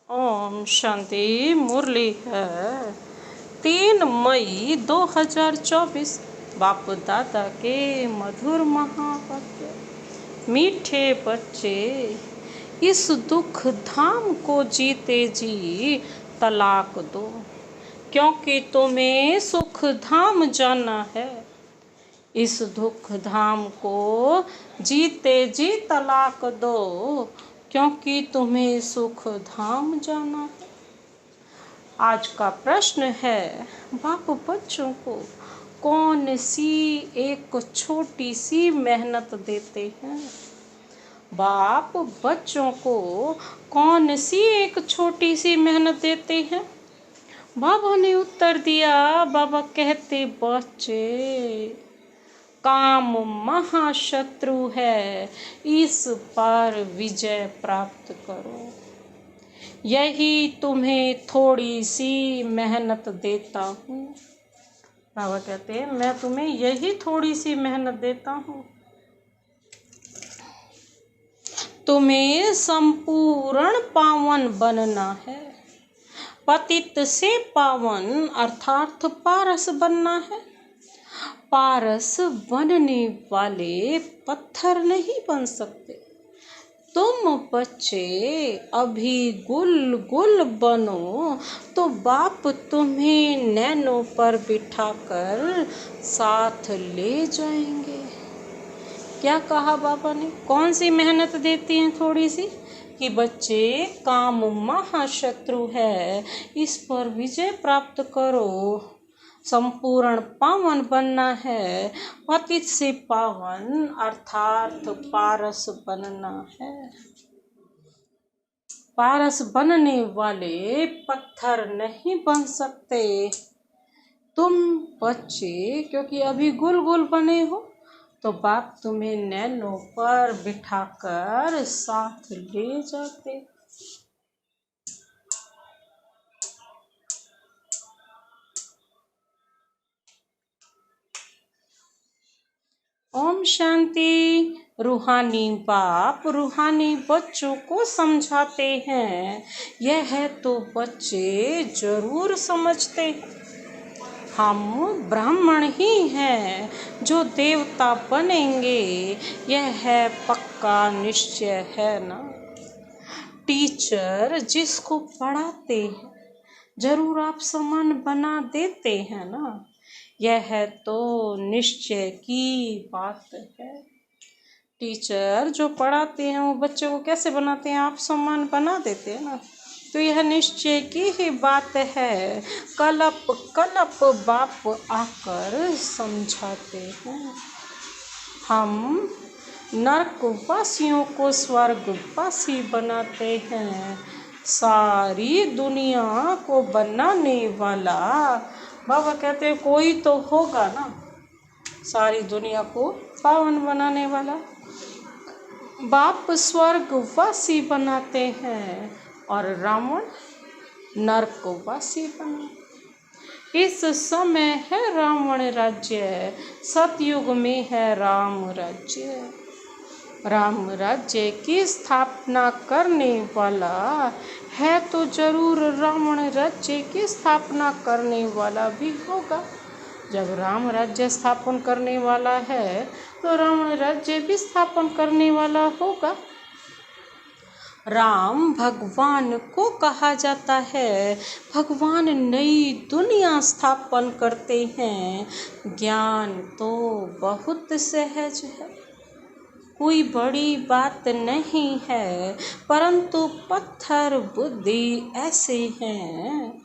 ओम शांति। मुरली है 3 मई 2024। बाप दादा के मधुर महावाक्य। मीठे बच्चे, इस दुख धाम को जीते जी तलाक दो, क्योंकि तुम्हें सुख धाम जाना है। इस दुख धाम को जीते जी तलाक दो, क्योंकि तुम्हें सुख धाम जाना है। आज का प्रश्न है, बाप बच्चों को कौन सी एक छोटी सी मेहनत देते हैं? बाप बच्चों को कौन सी एक छोटी सी मेहनत देते हैं? बाबा ने उत्तर दिया, बाबा कहते, बच्चे, काम महाशत्रु है, इस पर विजय प्राप्त करो। यही तुम्हें थोड़ी सी मेहनत देता हूँ। बाबा कहते हैं, मैं तुम्हें यही थोड़ी सी मेहनत देता हूँ। तुम्हें संपूर्ण पावन बनना है। पतित से पावन अर्थात पारस बनना है। पारस बनने वाले पत्थर नहीं बन सकते। तुम बच्चे अभी गुल गुल बनो तो बाप तुम्हें नैनों पर बिठाकर साथ ले जाएंगे। क्या कहा बाबा ने? कौन सी मेहनत देती हैं थोड़ी सी? कि बच्चे, काम महाशत्रु है, इस पर विजय प्राप्त करो। संपूर्ण पावन बनना है। पतित से पावन अर्थात पारस बनना है। पारस बनने वाले पत्थर नहीं बन सकते। तुम बच्चे क्योंकि अभी गुल गुल बने हो, तो बाप तुम्हें नैनों पर बिठाकर साथ ले जाते। ओम शांति। रूहानी बाप रूहानी बच्चों को समझाते हैं। यह तो बच्चे जरूर समझते हैं, हम ब्राह्मण ही हैं जो देवता बनेंगे, यह है पक्का निश्चय है ना। टीचर जिसको पढ़ाते हैं जरूर आप समान बना देते हैं ना। यह तो निश्चय की बात है। टीचर जो पढ़ाते हैं वो बच्चों को कैसे बनाते हैं? आप समान बना देते हैं ना। तो यह निश्चय की ही बात है। कलप कलप बाप आकर समझाते हैं। हम नरकवासियों को स्वर्गवासी बनाते हैं। सारी दुनिया को बनाने वाला बाबा कहते हैं कोई तो होगा ना, सारी दुनिया को पावन बनाने वाला। बाप स्वर्गवासी बनाते हैं और रावण नरकवासी बना। इस समय है रावण राज्य, सतयुग में है राम राज्य। राम राज्य की स्थापना करने वाला है तो जरूर रावण राज्य की स्थापना करने वाला भी होगा। जब राम राज्य स्थापन करने वाला है तो रावण राज्य भी स्थापन करने वाला होगा। राम भगवान को कहा जाता है। भगवान नई दुनिया स्थापन करते हैं। ज्ञान तो बहुत सहज है, कोई बड़ी बात नहीं है, परंतु पत्थर बुद्धि ऐसे हैं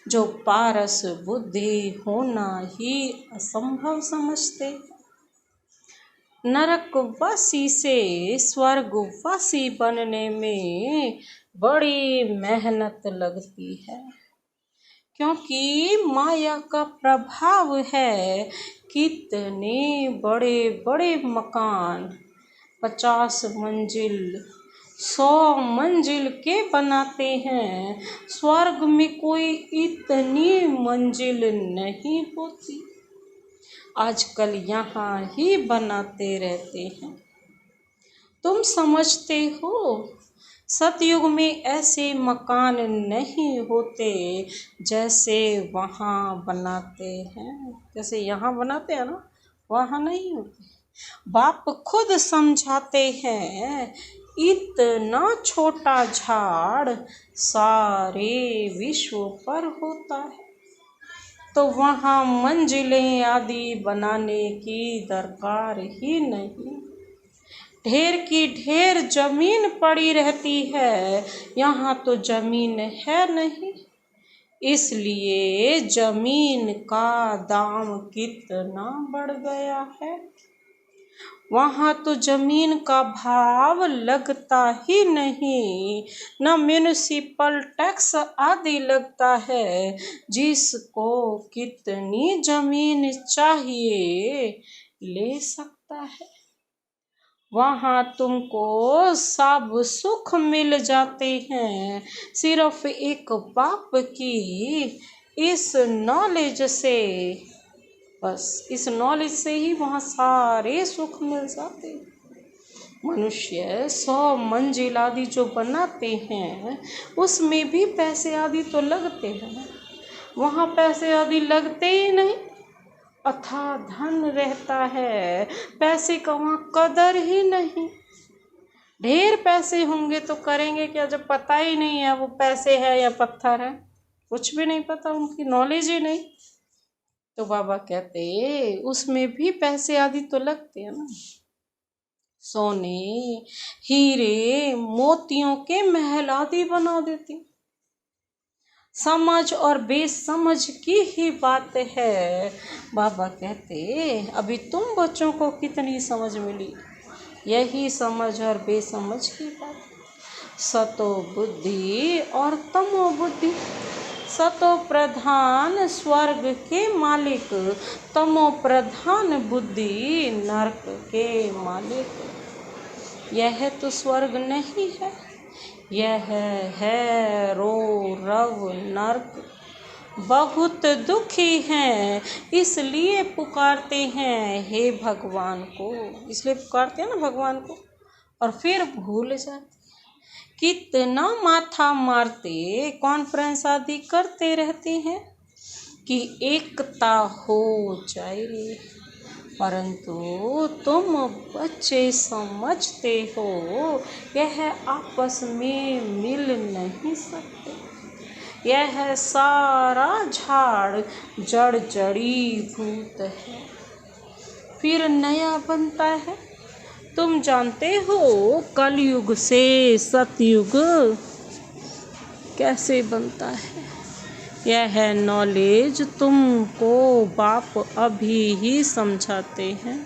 जो पारस बुद्धि होना ही असंभव समझते। नरकवासी से स्वर्गवासी बनने में बड़ी मेहनत लगती है, क्योंकि माया का प्रभाव है। कितने बड़े बड़े मकान 50 मंजिल 100 मंजिल के बनाते हैं। स्वर्ग में कोई इतनी मंजिल नहीं होती। आजकल यहाँ ही बनाते रहते हैं। तुम समझते हो सतयुग में ऐसे मकान नहीं होते जैसे वहाँ बनाते हैं, जैसे यहाँ बनाते हैं ना, वहाँ नहीं होते। बाप खुद समझाते हैं, इतना छोटा झाड़ सारे विश्व पर होता है, तो वहाँ मंजिलें आदि बनाने की दरकार ही नहीं। ढेर की ढेर जमीन पड़ी रहती है, यहाँ तो जमीन है नहीं, इसलिए जमीन का दाम कितना बढ़ गया है। वहाँ तो जमीन का भाव लगता ही नहीं, न म्युनिसिपल टैक्स आदि लगता है। जिसको कितनी जमीन चाहिए ले सकता है। वहाँ तुमको सब सुख मिल जाते हैं, सिर्फ एक बाप की इस नॉलेज से, बस इस नॉलेज से ही वहाँ सारे सुख मिल जाते। मनुष्य 100 मंजिल आदि जो बनाते हैं उसमें भी पैसे आदि तो लगते हैं, वहाँ पैसे आदि लगते ही नहीं, अथाह धन रहता है, पैसे का वहाँ कदर ही नहीं। ढेर पैसे होंगे तो करेंगे क्या, जब पता ही नहीं है वो पैसे है या पत्थर है, कुछ भी नहीं पता, उनकी नॉलेज ही नहीं। तो बाबा कहते उसमें भी पैसे आदि तो लगते हैं ना। सोने हीरे मोतियों के महल आदि बना देती। समझ और बेसमझ की ही बात है। बाबा कहते अभी तुम बच्चों को कितनी समझ मिली, यही समझ और बेसमझ की बात। सतो बुद्धि और तमो बुद्धि। सतो प्रधान स्वर्ग के मालिक, तमो प्रधान बुद्धि नरक के मालिक। यह तो स्वर्ग नहीं है, यह है रो रव नरक। बहुत दुखी हैं इसलिए पुकारते हैं हे भगवान को, इसलिए पुकारते हैं ना भगवान को, और फिर भूल जाते। कितना माथा मारते कॉन्फ्रेंस आदि करते रहते हैं कि एकता हो जाए, परंतु तुम बच्चे समझते हो यह आपस में मिल नहीं सकते। यह सारा झाड़ जड़ जड़ीभूत है, फिर नया बनता है। तुम जानते हो कलयुग से सतयुग कैसे बनता है, यह नॉलेज तुमको बाप अभी ही समझाते हैं।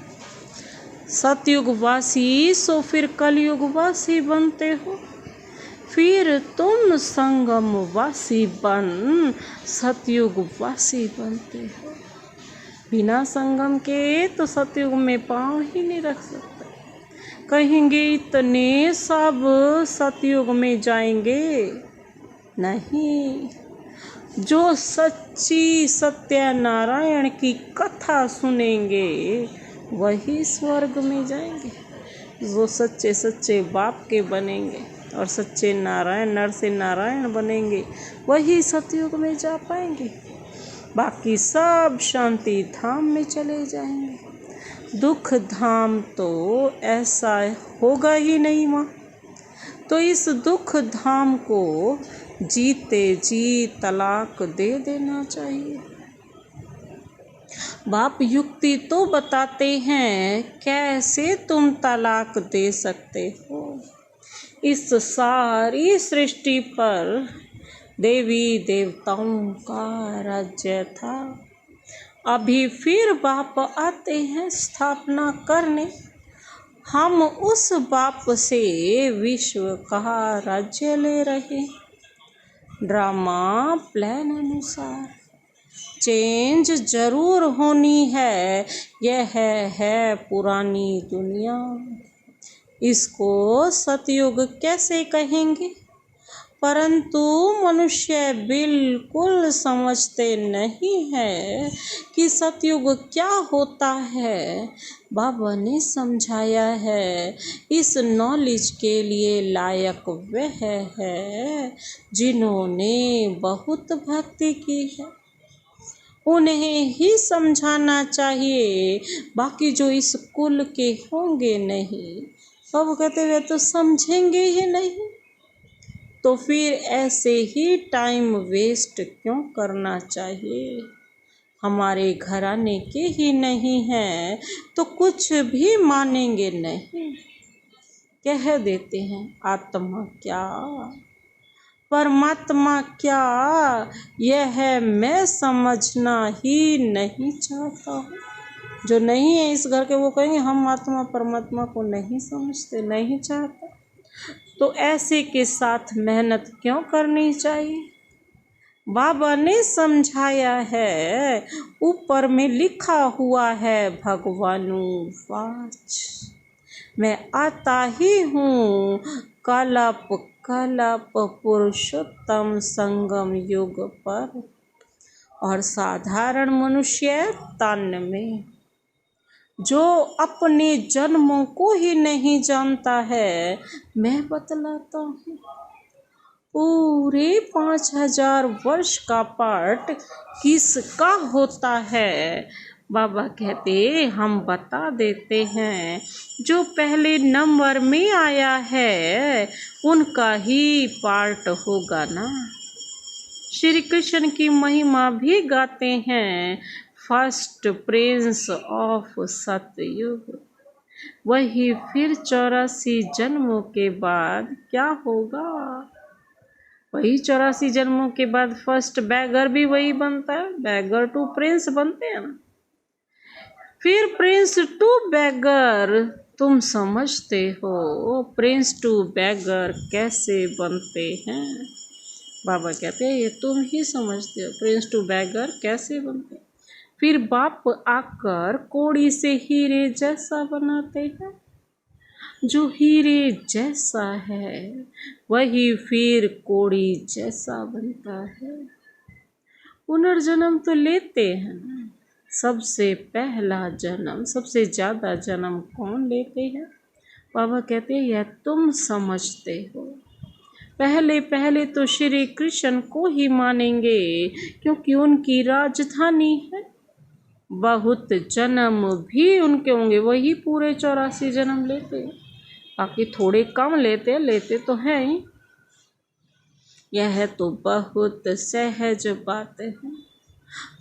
सतयुगवासी सो फिर कलयुगवासी बनते हो, फिर तुम संगमवासी बन सतयुगवासी बनते हो। बिना संगम के तो सतयुग में पाँव ही नहीं रख सकते। कहेंगे इतने सब सतयुग में जाएंगे, नहीं। जो सच्ची सत्यनारायण की कथा सुनेंगे वही स्वर्ग में जाएंगे। जो सच्चे सच्चे बाप के बनेंगे और सच्चे नारायण नर से नारायण बनेंगे वही सतयुग में जा पाएंगे। बाकी सब शांति धाम में चले जाएंगे। दुख धाम तो ऐसा होगा ही नहीं माँ। तो इस दुख धाम को जीते जी तलाक दे देना चाहिए। बाप युक्ति तो बताते हैं कैसे तुम तलाक दे सकते हो। इस सारी सृष्टि पर देवी देवताओं का राज्य था, अभी फिर बाप आते हैं स्थापना करने। हम उस बाप से विश्व का राज्य ले रहे। ड्रामा प्लान अनुसार चेंज जरूर होनी है, यह है पुरानी दुनिया। इसको सतयुग कैसे कहेंगे? परंतु मनुष्य बिल्कुल समझते नहीं है कि सतयुग क्या होता है। बाबा ने समझाया है, इस नॉलेज के लिए लायक वह है जिन्होंने बहुत भक्ति की है, उन्हें ही समझाना चाहिए। बाकी जो इस कुल के होंगे नहीं, सब कहते हुए तो समझेंगे ही नहीं, तो फिर ऐसे ही टाइम वेस्ट क्यों करना चाहिए। हमारे घराने के ही नहीं हैं तो कुछ भी मानेंगे नहीं। कह देते हैं आत्मा क्या, परमात्मा क्या, यह मैं समझना ही नहीं चाहता हूँ। जो नहीं है इस घर के वो कहेंगे हम आत्मा परमात्मा को नहीं समझते, नहीं चाहते। तो ऐसे के साथ मेहनत क्यों करनी चाहिए। बाबा ने समझाया है, ऊपर में लिखा हुआ है भगवानु वाच, मैं आता ही हूँ कलप कलप पुरुषोत्तम संगम युग पर, और साधारण मनुष्य तन में जो अपने जन्मों को ही नहीं जानता है। मैं बतलाता हूँ, पूरे 5000 वर्ष का पाठ किसका होता है। बाबा कहते हम बता देते हैं, जो पहले नंबर में आया है उनका ही पार्ट होगा ना। श्री कृष्ण की महिमा भी गाते हैं, फर्स्ट प्रिंस ऑफ सतयुग। वही फिर 84 जन्मों के बाद क्या होगा, वही 84 जन्मों के बाद फर्स्ट बैगर भी वही बनता है, बैगर टू प्रिंस बनते हैं ना। फिर प्रिंस टू बैगर, तुम समझते हो प्रिंस टू बैगर कैसे बनते हैं। बाबा कहते हैं ये तुम ही समझते हो प्रिंस टू बैगर कैसे बनते हैं। फिर बाप आकर कोड़ी से हीरे जैसा बनाते हैं, जो हीरे जैसा है वही फिर कोड़ी जैसा बनता है। पुनर्जन्म तो लेते हैं ना, सबसे पहला जन्म, सबसे ज़्यादा जन्म कौन लेते हैं। बाबा कहते हैं यह तुम समझते हो। पहले पहले तो श्री कृष्ण को ही मानेंगे क्योंकि उनकी राजधानी है। बहुत जन्म भी उनके होंगे, वही पूरे 84 जन्म लेते हैं, बाकी थोड़े कम लेते तो हैं ही। यह तो बहुत सहज बात है,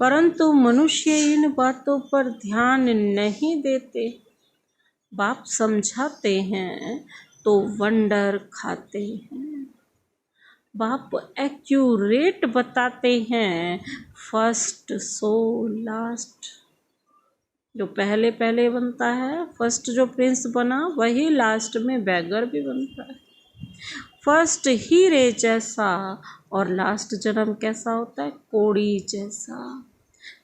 परंतु मनुष्य इन बातों पर ध्यान नहीं देते। बाप समझाते हैं तो वंडर खाते हैं। बाप एक्यूरेट बताते हैं, फर्स्ट सो लास्ट। जो पहले पहले बनता है, फर्स्ट जो प्रिंस बना वही लास्ट में बैगर भी बनता है। फर्स्ट हीरे जैसा और लास्ट जन्म कैसा होता है, कोड़ी जैसा।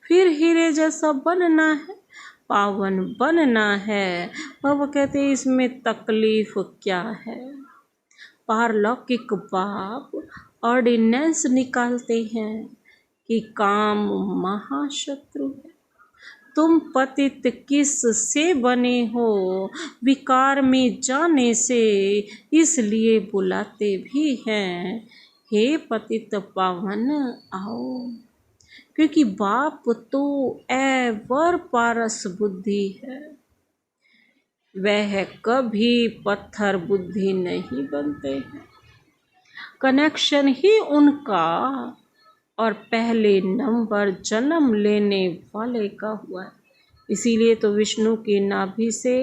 फिर हीरे जैसा बनना है, पावन बनना है। बाबा कहते हैं इसमें तकलीफ क्या है। पारलौकिक बाप ऑर्डिनेंस निकालते हैं कि काम महाशत्रु है। तुम पतित किस से बने हो, विकार में जाने से, इसलिए बुलाते भी हैं हे पतित पावन आओ। क्योंकि बाप तो एवर पारस बुद्धि है, वह कभी पत्थर बुद्धि नहीं बनते हैं। कनेक्शन ही उनका और पहले नंबर जन्म लेने वाले का हुआ है। इसीलिए तो विष्णु की नाभि से,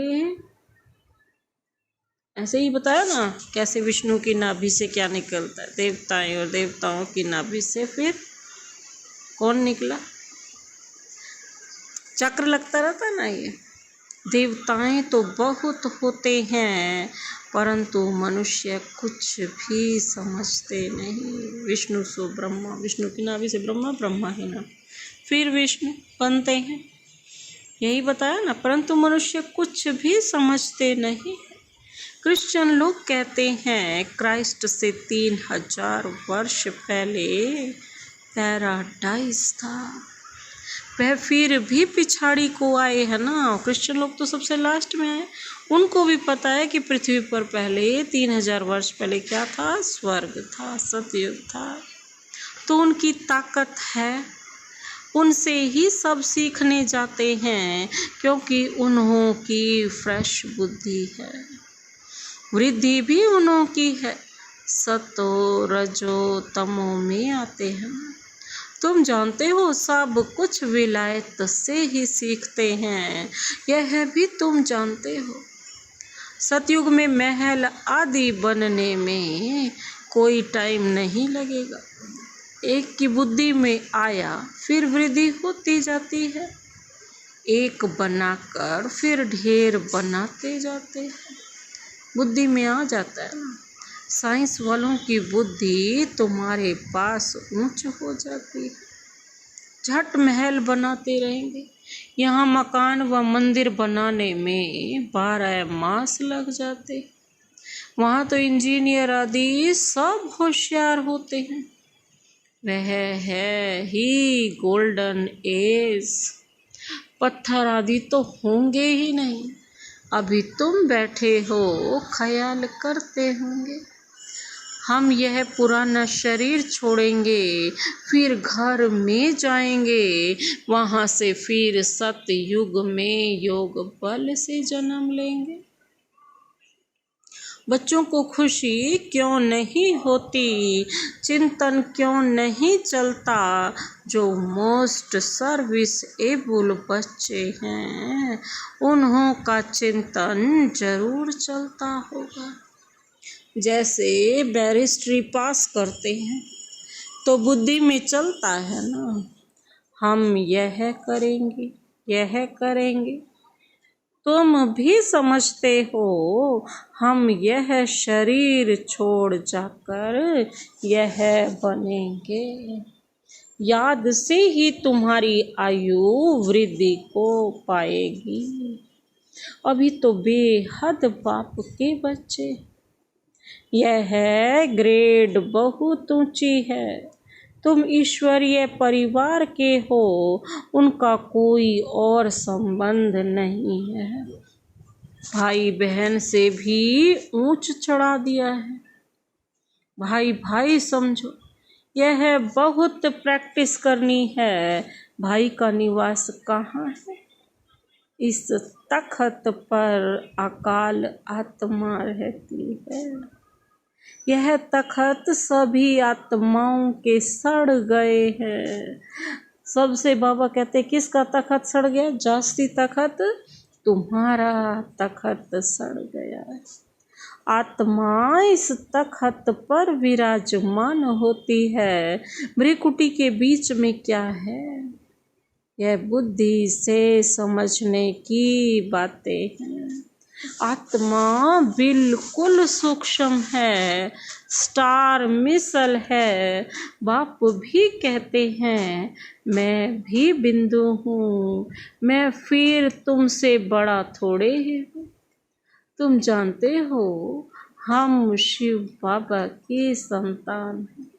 ऐसे ही बताया ना कैसे विष्णु की नाभि से क्या निकलता है, देवताएं, और देवताओं की नाभि से फिर कौन निकला, चक्र लगता रहता है ना। ये देवताएं तो बहुत होते हैं, परंतु मनुष्य कुछ भी समझते नहीं। विष्णु सो ब्रह्मा, विष्णु की नाभि से ब्रह्मा, ब्रह्मा ही ना फिर विष्णु बनते हैं, यही बताया ना। परंतु मनुष्य कुछ भी समझते नहीं। क्रिश्चियन लोग कहते हैं क्राइस्ट से 3000 वर्ष पहले पैराडाइज था। वह फिर भी पिछाड़ी को आए है ना। क्रिश्चियन लोग तो सबसे लास्ट में आए। उनको भी पता है कि पृथ्वी पर पहले 3000 वर्ष पहले क्या था, स्वर्ग था, सतयुग था। तो उनकी ताकत है, उनसे ही सब सीखने जाते हैं, क्योंकि उन्हों की फ्रेश बुद्धि है। वृद्धि भी उन्हों की है। सतो रजो तमो में आते हैं। तुम जानते हो सब कुछ विलायत से ही सीखते हैं, यह भी तुम जानते हो। सतयुग में महल आदि बनने में कोई टाइम नहीं लगेगा। एक की बुद्धि में आया फिर वृद्धि होती जाती है। एक बनाकर फिर ढेर बनाते जाते हैं। बुद्धि में आ जाता है ना। साइंस वालों की बुद्धि तुम्हारे पास ऊंच हो जाती है। झट महल बनाते रहेंगे। यहाँ मकान व मंदिर बनाने में 12 मास लग जाते। वहाँ तो इंजीनियर आदि सब होशियार होते हैं। वह है ही गोल्डन एज। पत्थर आदि तो होंगे ही नहीं। अभी तुम बैठे हो ख्याल करते होंगे। हम यह पुराना शरीर छोड़ेंगे, फिर घर में जाएंगे, वहाँ से फिर सतयुग में योग बल से जन्म लेंगे। बच्चों को खुशी क्यों नहीं होती, चिंतन क्यों नहीं चलता। जो मोस्ट सर्विसेबल बच्चे हैं, उन्हों का चिंतन जरूर चलता होगा। जैसे बैरिस्ट्री पास करते हैं तो बुद्धि में चलता है ना, हम यह करेंगे, यह करेंगे। तुम भी समझते हो हम यह शरीर छोड़ जाकर यह बनेंगे। याद से ही तुम्हारी आयु वृद्धि को पाएगी। अभी तो बेहद बाप के बच्चे। यह ग्रेड बहुत ऊंची है। तुम ईश्वरीय परिवार के हो, उनका कोई और संबंध नहीं है। भाई बहन से भी ऊंच चढ़ा दिया है। भाई भाई समझो। यह बहुत प्रैक्टिस करनी है। भाई का निवास कहाँ है? इस तख्त पर अकाल आत्मा रहती है। यह तख्त सभी आत्माओं के सड़ गए हैं। सबसे बाबा कहते किसका तख्त सड़ गया? जास्ती तख्त तुम्हारा तख्त सड़ गया है। आत्मा इस तख्त पर विराजमान होती है। भ्रिकुटी के बीच में क्या है? यह बुद्धि से समझने की बातें हैं। आत्मा बिल्कुल सूक्ष्म है, स्टार मिसल है। बाप भी कहते हैं मैं भी बिंदु हूँ, मैं फिर तुमसे बड़ा थोड़े ही हूँ। तुम जानते हो हम शिव बाबा की संतान हैं।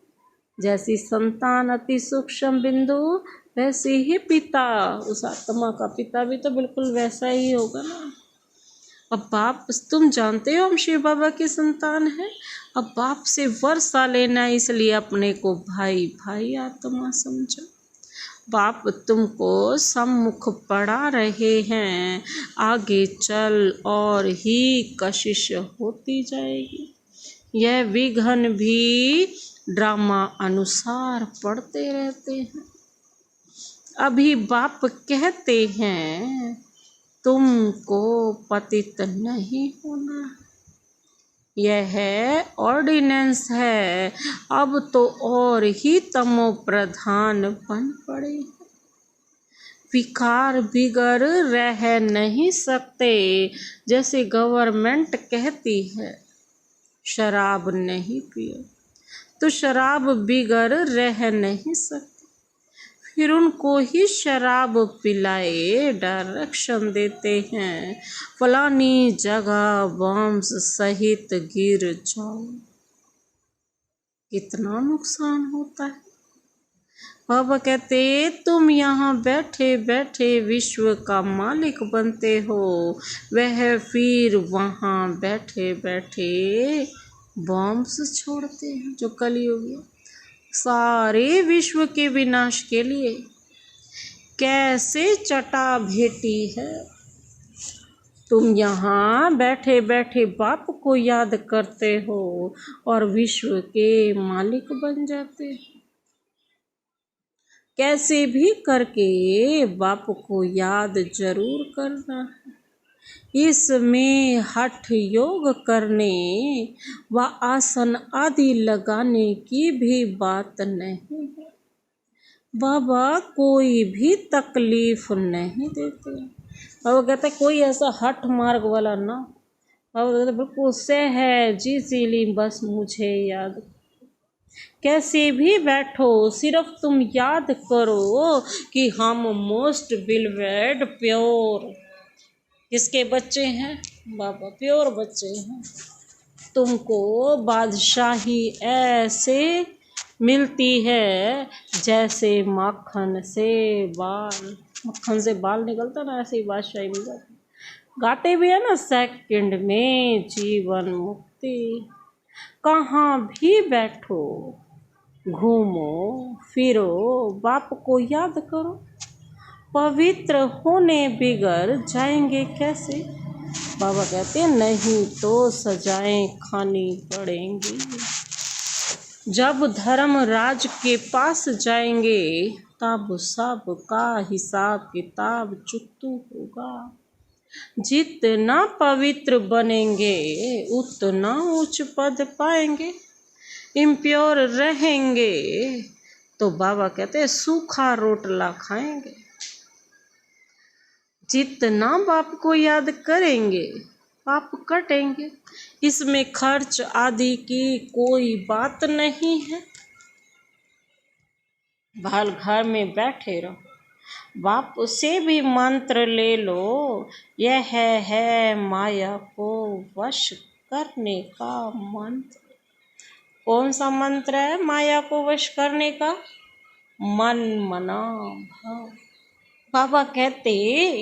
जैसी संतान अति सूक्ष्म बिंदु, वैसे ही पिता, उस आत्मा का पिता भी तो बिल्कुल वैसा ही होगा ना। अब बाप, तुम जानते हो हम शिव बाबा की संतान हैं। अब बाप से वर्षा लेना, इसलिए अपने को भाई भाई आत्मा समझो। बाप तुमको सम्मुख पढ़ा रहे हैं, आगे चल और ही कशिश होती जाएगी। यह विघ्न भी ड्रामा अनुसार पढ़ते रहते हैं। अभी बाप कहते हैं तुमको पतित नहीं होना। यह ऑर्डिनेंस है। अब तो और ही तमो प्रधान बन पड़े। विकार बिगर रह नहीं सकते। जैसे गवर्नमेंट कहती है शराब नहीं पियो, तो शराब बिगर रह नहीं सकते। फिर उनको ही शराब पिलाए डायरेक्शन देते हैं, फलानी जगह बॉम्ब्स सहित गिर जाओ। कितना नुकसान होता है। बाबा कहते तुम यहाँ बैठे बैठे विश्व का मालिक बनते हो, वह फिर वहाँ बैठे बैठे बॉम्ब्स छोड़ते हैं जो कलयुगी सारे विश्व के विनाश के लिए। कैसे चटा भेटी है। तुम यहाँ बैठे बैठे बाप को याद करते हो और विश्व के मालिक बन जाते हो। कैसे भी करके बाप को याद जरूर करना है। इसमें हठ योग करने व आसन आदि लगाने की भी बात नहीं है। बाबा कोई भी तकलीफ नहीं देते। बाबा कहते कोई ऐसा हठ मार्ग वाला ना। बाबा कहते बिल्कुल सहज इसीलिए बस मुझे याद। कैसे भी बैठो सिर्फ तुम याद करो कि हम मोस्ट बिलवेड प्योर किसके बच्चे हैं। बाबा प्योर बच्चे हैं। तुमको बादशाही ऐसे मिलती है जैसे मक्खन से बाल निकलता ना, ऐसे ही बादशाही मिल जाती। गाते भी है ना, सेकंड में जीवन मुक्ति। कहाँ भी बैठो घूमो फिरो बाप को याद करो। पवित्र होने बिगड़ जाएंगे कैसे। बाबा कहते नहीं तो सजाएं खानी पड़ेंगी। जब धर्मराज के पास जाएंगे तब सब का हिसाब किताब चुकतू होगा। जितना पवित्र बनेंगे उतना उच्च पद पाएंगे। इम्प्योर रहेंगे तो बाबा कहते सूखा रोटला खाएंगे। जितना बाप को याद करेंगे पाप कटेंगे। इसमें खर्च आदि की कोई बात नहीं है। बाल घर में बैठे रहो, बाप से भी मंत्र ले लो। यह है माया को वश करने का मंत्र। कौन सा मंत्र है माया को वश करने का। मन मना भाव। बाबा कहते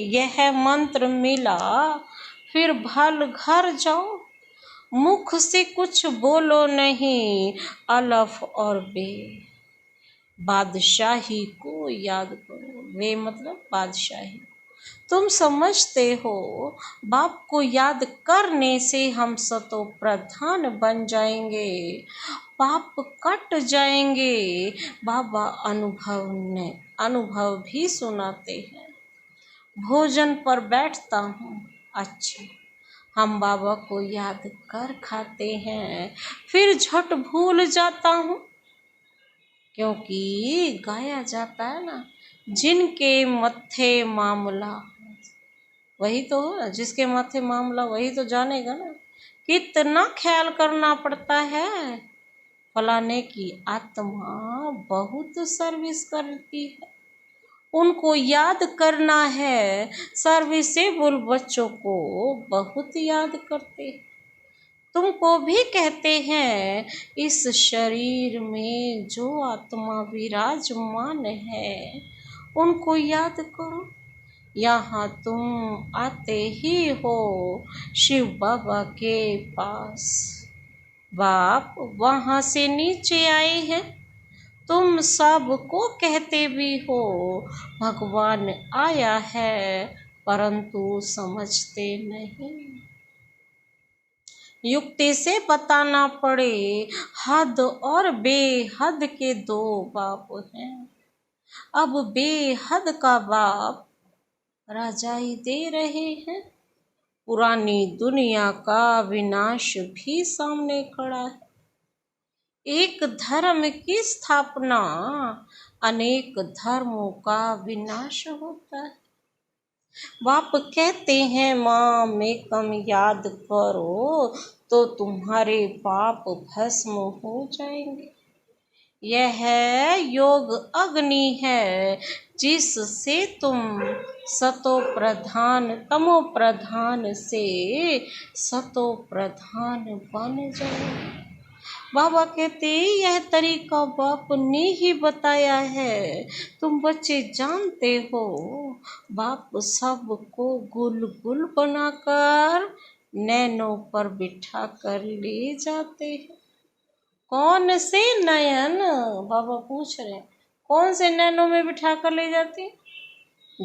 यह मंत्र मिला फिर भल घर जाओ। मुख से कुछ बोलो नहीं, अलफ और बे। बादशाही को याद करो। वे मतलब बादशाही। तुम समझते हो बाप को याद करने से हम सतो प्रधान बन जाएंगे, पाप कट जाएंगे। बाबा अनुभव भी सुनाते हैं। भोजन पर बैठता हूँ, अच्छा हम बाबा को याद कर खाते हैं, फिर झट भूल जाता हूँ। क्योंकि गाया जाता है ना, जिनके मत्थे मामला वही तो हो। जिसके माथे मामला वही तो जानेगा ना। कितना ख्याल करना पड़ता है। फलाने की आत्मा बहुत सर्विस करती है, उनको याद करना है। सर्विसेबल बच्चों को बहुत याद करते हैं। तुमको भी कहते हैं इस शरीर में जो आत्मा विराजमान है उनको याद करो। यहाँ तुम आते ही हो शिव बाबा के पास। बाप वहाँ से नीचे आए हैं। तुम सबको कहते भी हो भगवान आया है, परंतु समझते नहीं। युक्ति से बताना पड़े हद और बेहद के दो बाप हैं। अब बेहद का बाप राजाई दे रहे हैं। पुरानी दुनिया का विनाश भी सामने खड़ा है। एक धर्म की स्थापना, अनेक धर्मों का विनाश होता है। बाप कहते हैं माँ में कम याद करो तो तुम्हारे पाप भस्म हो जाएंगे। यह योग अग्नि है जिससे तुम सतो प्रधान तमो प्रधान से सतो प्रधान बन जाओ। बाबा कहते यह तरीका बाप ने ही बताया है, तुम बच्चे जानते हो। बाप सबको गुल गुल बनाकर नैनों पर बिठा कर ले जाते हैं। कौन से नयन, बाबा पूछ रहे हैं, कौन से नैनों में बिठा कर ले जाते हैं?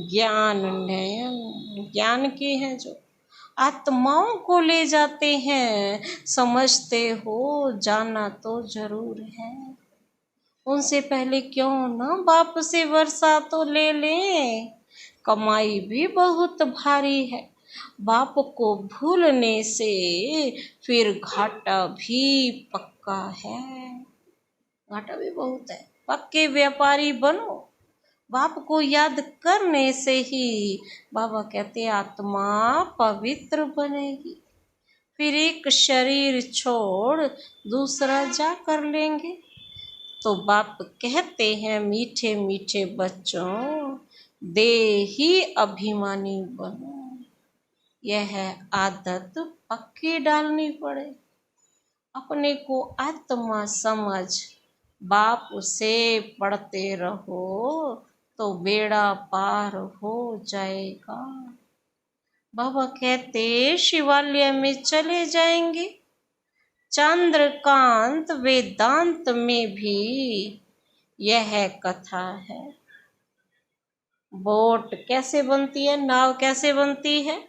ज्ञान नयन, ज्ञान के हैं जो आत्माओं को ले जाते हैं। समझते हो, जाना तो जरूर है। उनसे पहले क्यों ना बाप से वर्षा तो ले लें, कमाई भी बहुत भारी है। बाप को भूलने से फिर घाटा भी पक्का है, घाटा भी बहुत है। पक्के व्यापारी बनो। बाप को याद करने से ही बाबा कहते आत्मा पवित्र बनेगी। फिर एक शरीर छोड़ दूसरा जा कर लेंगे। तो बाप कहते हैं मीठे मीठे बच्चों, देही अभिमानी बनो। यह आदत पक्की डालनी पड़े। अपने को आत्मा समझ बाप से पढ़ते रहो तो बेड़ा पार हो जाएगा। बाबा कहते शिवालय में चले जाएंगे। चंद्रकांत वेदांत में भी यह कथा है। बोट कैसे बनती है, नाव कैसे बनती है,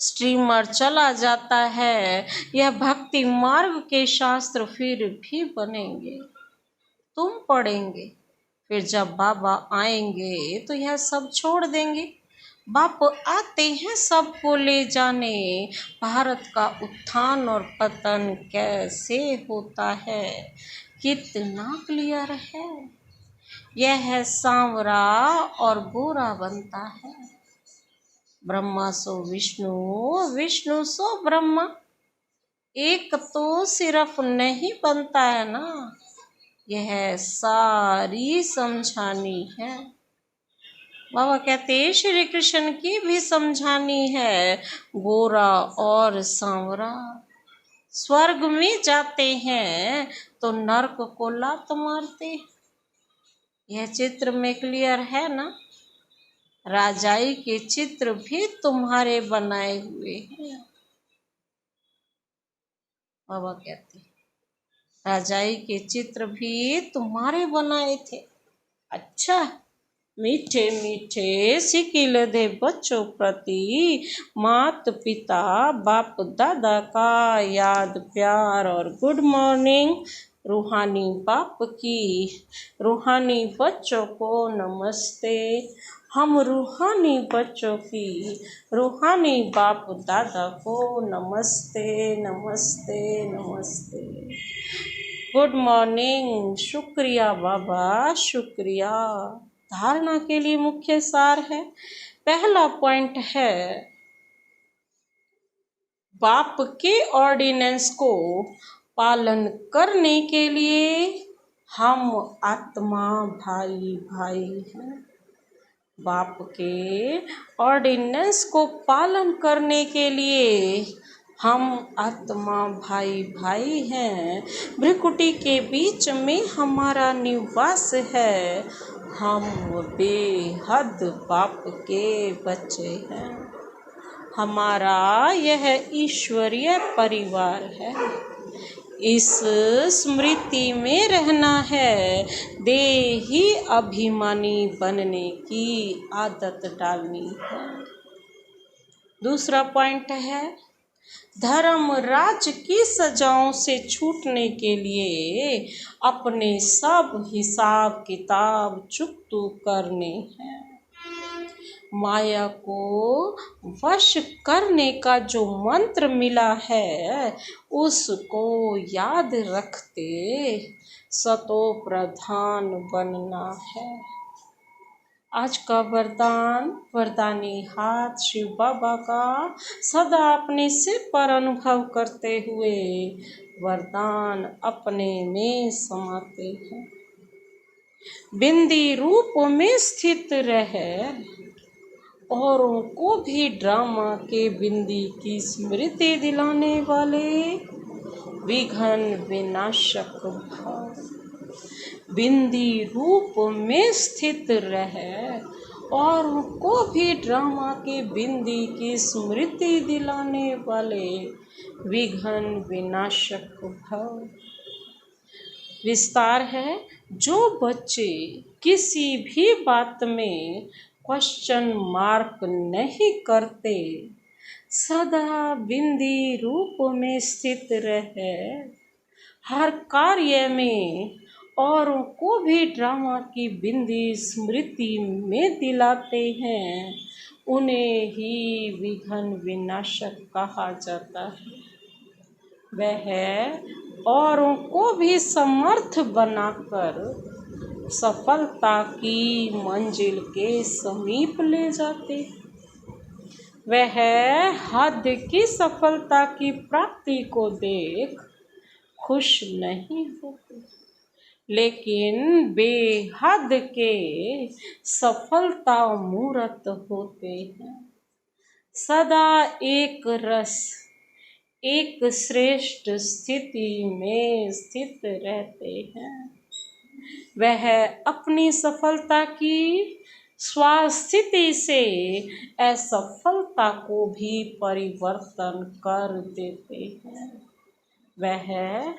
स्टीमर चला जाता है। यह भक्ति मार्ग के शास्त्र फिर भी बनेंगे, तुम पढ़ेंगे। फिर जब बाबा आएंगे तो यह सब छोड़ देंगे। बाप आते हैं सबको ले जाने। भारत का उत्थान और पतन कैसे होता है कितना क्लियर है। यह सांवरा और गोरा बनता है। ब्रह्मा सो विष्णु, विष्णु सो ब्रह्मा, एक तो सिर्फ नहीं बनता है ना। यह सारी समझानी है। बाबा कहते श्री कृष्ण की भी समझानी है। गोरा और सांवरा स्वर्ग में जाते हैं तो नरक को लात मारते। यह चित्र में क्लियर है ना। राजाई के चित्र भी तुम्हारे बनाए हुए हैं। बाबा कहते राजाई के चित्र भी तुम्हारे बनाए थे। अच्छा, मीठे मीठे सिकिल दे बच्चों प्रति मात पिता बाप दादा का याद प्यार और गुड मॉर्निंग। रूहानी बाप की रूहानी बच्चों को नमस्ते। हम रूहानी बच्चों की रूहानी बाप दादा को नमस्ते नमस्ते नमस्ते। Good morning. शुक्रिया बाबा, शुक्रिया। धारणा के लिए मुख्य सार है। पहला पॉइंट है बाप के ऑर्डिनेंस को पालन करने के लिए हम आत्मा भाई भाई हैं। बाप के ऑर्डिनेंस को पालन करने के लिए हम आत्मा भाई भाई हैं। भ्रिकुटी के बीच में हमारा निवास है। हम बेहद बाप के बच्चे हैं। हमारा यह ईश्वरीय परिवार है। इस स्मृति में रहना है। देही अभिमानी बनने की आदत डालनी है। दूसरा पॉइंट है धर्म राज की सजाओं से छूटने के लिए अपने सब हिसाब किताब चुकतू करने हैं। माया को वश करने का जो मंत्र मिला है उसको याद रखते सतो प्रधान बनना है। आज का वरदान, वरदानी हाथ शिव बाबा का सदा अपने सिर पर अनुभव करते हुए वरदान अपने में समाते हैं। बिंदी रूप में स्थित रहे औरों को भी ड्रामा के बिंदी की स्मृति दिलाने वाले विघ्न विनाशक भाव। बिंदी रूप में स्थित रहे और को भी ड्रामा के बिंदी की स्मृति दिलाने वाले विघ्न विनाशक भाव। विस्तार है, जो बच्चे किसी भी बात में क्वेश्चन मार्क नहीं करते, सदा बिंदी रूप में स्थित रहे, हर कार्य में औरों को भी ड्रामा की बिंदी स्मृति में दिलाते हैं, उन्हें ही विघ्न विनाशक कहा जाता है। वह औरों को भी समर्थ बनाकर सफलता की मंजिल के समीप ले जाते। वह हद की सफलता की प्राप्ति को देख खुश नहीं होते, लेकिन बेहद के सफलता मूर्त होते हैं। सदा एक रस, एक श्रेष्ठ स्थिति में स्थित रहते हैं। वह अपनी सफलता की स्वास्थिति से असफलता को भी परिवर्तन कर देते हैं। वह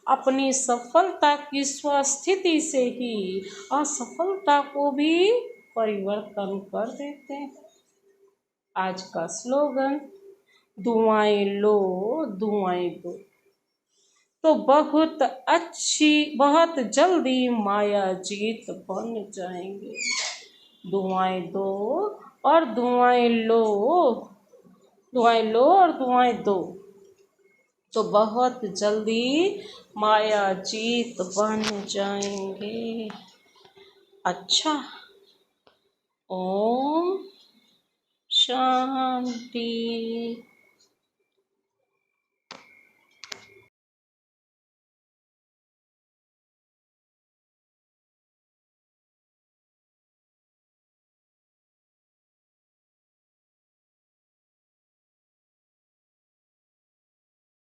अपनी सफलता की स्वस्थिति से ही असफलता को भी परिवर्तन कर देते हैं। आज का स्लोगन, दुआएं लो दुआएं दो, तो बहुत जल्दी माया जीत बन जाएंगे। दुआएं दो और दुआएं लो, दुआएं लो और दुआएं दो, तो बहुत जल्दी माया जीत बन जाएंगे। अच्छा, ओम शांति।